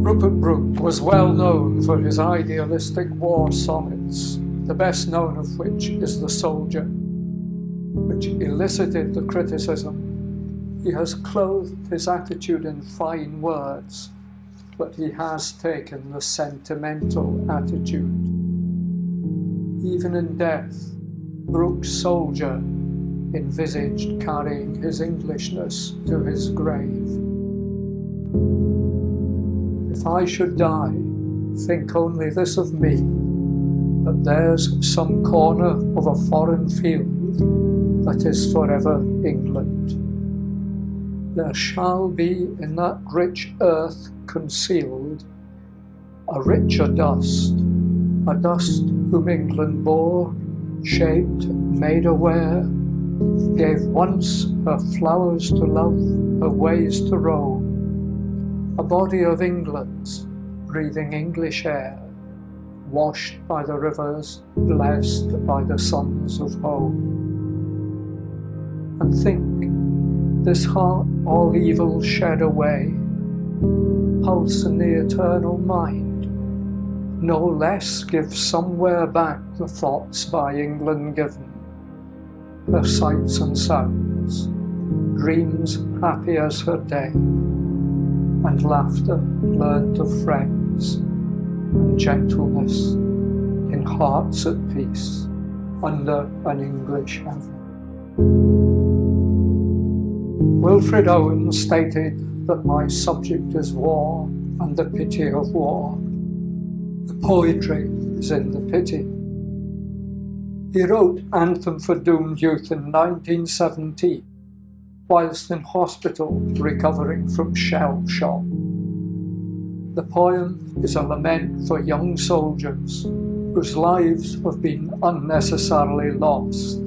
Rupert Brooke was well known for his idealistic war sonnets, the best known of which is The Soldier, which elicited the criticism: he has clothed his attitude in fine words, but he has taken the sentimental attitude. Even in death, Brooke's soldier envisaged carrying his Englishness to his grave. If I should die, think only this of me, that there's some corner of a foreign field that is forever England. There shall be in that rich earth concealed a richer dust, a dust whom England bore, shaped, made aware, gave once her flowers to love, her ways to roam, a body of England's, breathing English air, washed by the rivers, blessed by the sons of home. And think, this heart all evil shed away, pulse in the eternal mind, no less give somewhere back the thoughts by England given, her sights and sounds, dreams happy as her day, and laughter learnt of friends, and gentleness in hearts at peace under an English heaven. Wilfred Owen stated that my subject is war and the pity of war. The poetry is in the pity. He wrote Anthem for Doomed Youth in 1917, whilst in hospital recovering from shell shock. The poem is a lament for young soldiers whose lives have been unnecessarily lost,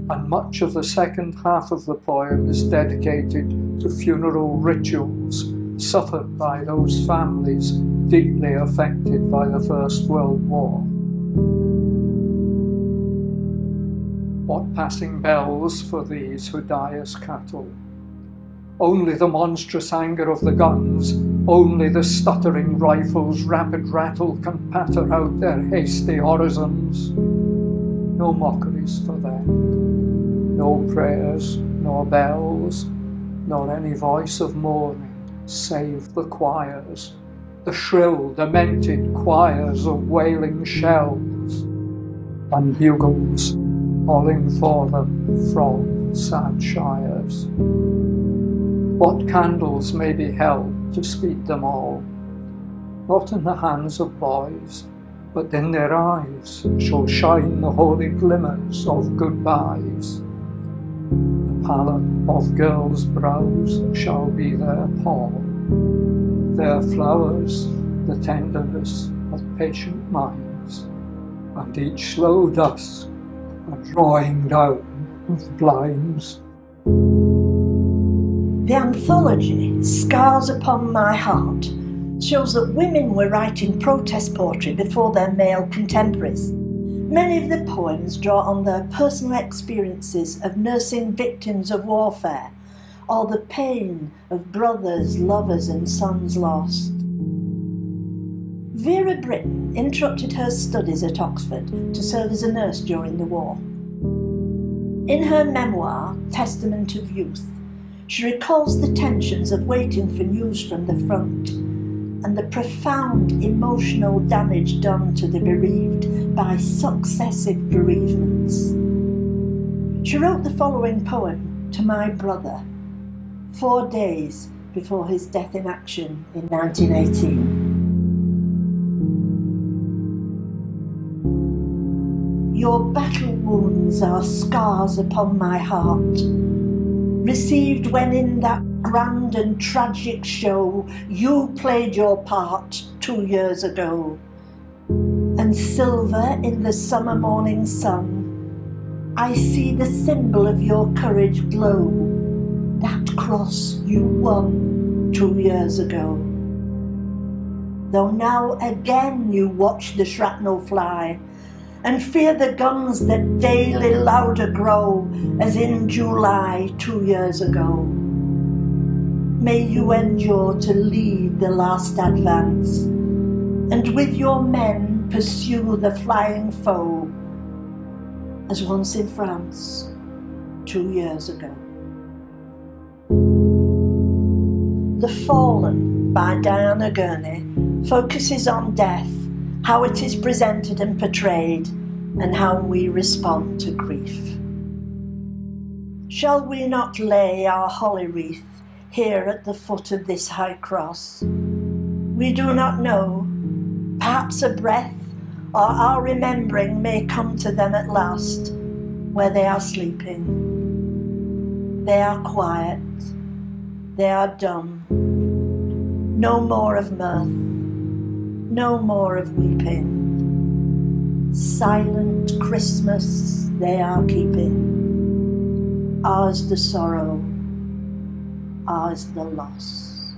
and much of the second half of the poem is dedicated to funeral rituals suffered by those families deeply affected by the First World War. What passing bells for these who die as cattle? Only the monstrous anger of the guns, only the stuttering rifles' rapid rattle can patter out their hasty orisons. No mockeries for them, no prayers, nor bells, nor any voice of mourning, save the choirs, the shrill, demented choirs of wailing shells, and bugles calling for them from sad shires. What candles may be held to speed them all, not in the hands of boys, but in their eyes shall shine the holy glimmers of goodbyes. The pallor of girls' brows shall be their pall, their flowers the tenderness of patient minds, and each slow dusk a drawing down of blinds. The anthology, Scars Upon My Heart, shows that women were writing protest poetry before their male contemporaries. Many of the poems draw on their personal experiences of nursing victims of warfare, or the pain of brothers, lovers and sons lost. Vera Brittain interrupted her studies at Oxford to serve as a nurse during the war. In her memoir, Testament of Youth, she recalls the tensions of waiting for news from the front and the profound emotional damage done to the bereaved by successive bereavements. She wrote the following poem to my brother 4 days before his death in action in 1918. Your battle wounds are scars upon my heart, received when in that grand and tragic show you played your part 2 years ago. And silver in the summer morning sun, I see the symbol of your courage glow, that cross you won 2 years ago. Though now again you watch the shrapnel fly, and fear the guns that daily louder grow, as in July 2 years ago. May you endure to lead the last advance, and with your men pursue the flying foe, as once in France 2 years ago. The Fallen by Diana Gurney focuses on death, how it is presented and portrayed, and how we respond to grief. Shall we not lay our holly wreath here at the foot of this high cross? We do not know, perhaps a breath or our remembering may come to them at last, where they are sleeping. They are quiet, they are dumb, no more of mirth, no more of weeping. Silent Christmas they are keeping, ours the sorrow, ours the loss.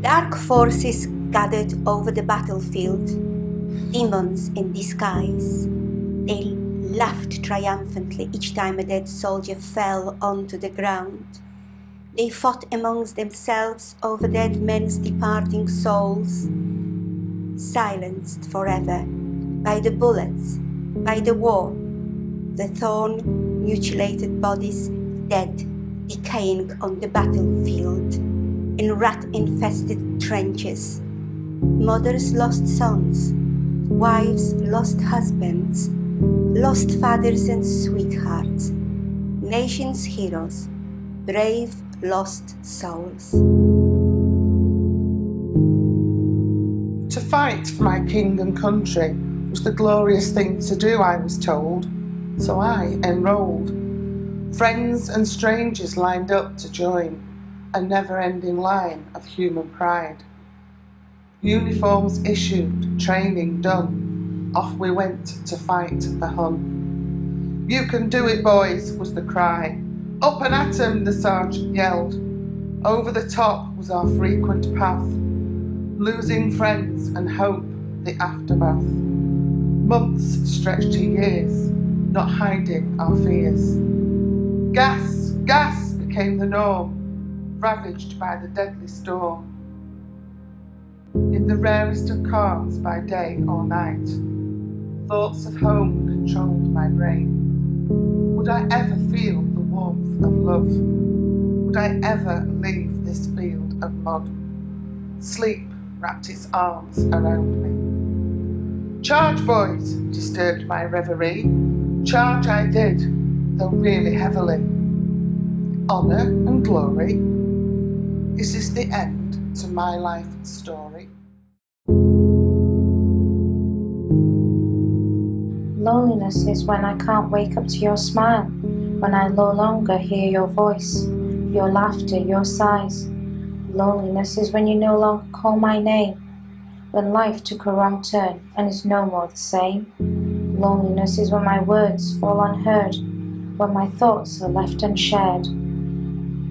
Dark forces gathered over the battlefield, demons in disguise. They laughed triumphantly each time a dead soldier fell onto the ground. They fought amongst themselves over dead men's departing souls, silenced forever by the bullets, by the war, the torn, mutilated bodies, dead, decaying on the battlefield, in rat-infested trenches. Mothers lost sons, wives lost husbands, lost fathers and sweethearts, nations' heroes, brave lost souls. To fight for my king and country was the glorious thing to do, I was told, so I enrolled. Friends and strangers lined up to join a never-ending line of human pride. Uniforms issued, training done, off we went to fight the Hun. "You can do it, boys," was the cry. "Up and at 'em," the sergeant yelled. Over the top was our frequent path, losing friends and hope the aftermath. Months stretched to years, not hiding our fears. Gas, gas became the norm, ravaged by the deadly storm. In the rarest of calms by day or night, thoughts of home controlled my brain. Would I ever feel the warmth of love? Would I ever leave this field of mud? Sleep wrapped its arms around me. "Charge, boys," disturbed my reverie. Charge I did, though really heavily. Honour and glory? Is this the end to my life story? Loneliness is when I can't wake up to your smile, when I no longer hear your voice, your laughter, your sighs. Loneliness is when you no longer call my name, when life took a wrong turn and is no more the same. Loneliness is when my words fall unheard, when my thoughts are left unshared.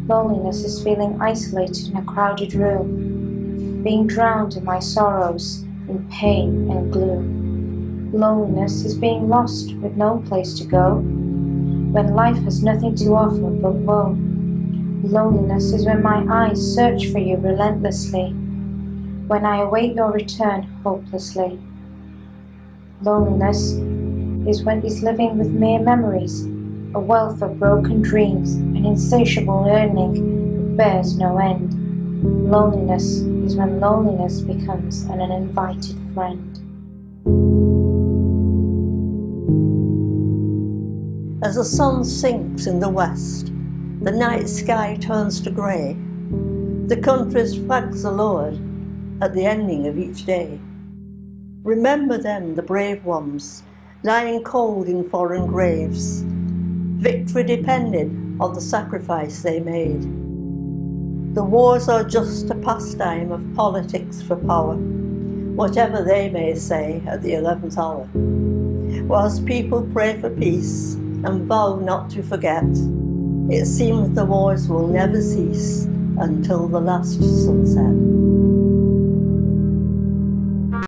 Loneliness is feeling isolated in a crowded room, being drowned in my sorrows, in pain and gloom. Loneliness is being lost with no place to go, when life has nothing to offer but woe. Loneliness is when my eyes search for you relentlessly, when I await your return hopelessly. Loneliness is when he's living with mere memories, a wealth of broken dreams, an insatiable yearning that bears no end. Loneliness is when loneliness becomes an uninvited friend. As the sun sinks in the west, the night sky turns to grey. The country's flags are lowered at the ending of each day. Remember then the brave ones, lying cold in foreign graves. Victory depended on the sacrifice they made. The wars are just a pastime of politics for power, whatever they may say at the 11th hour. Whilst people pray for peace and vow not to forget, it seems the wars will never cease until the last sunset.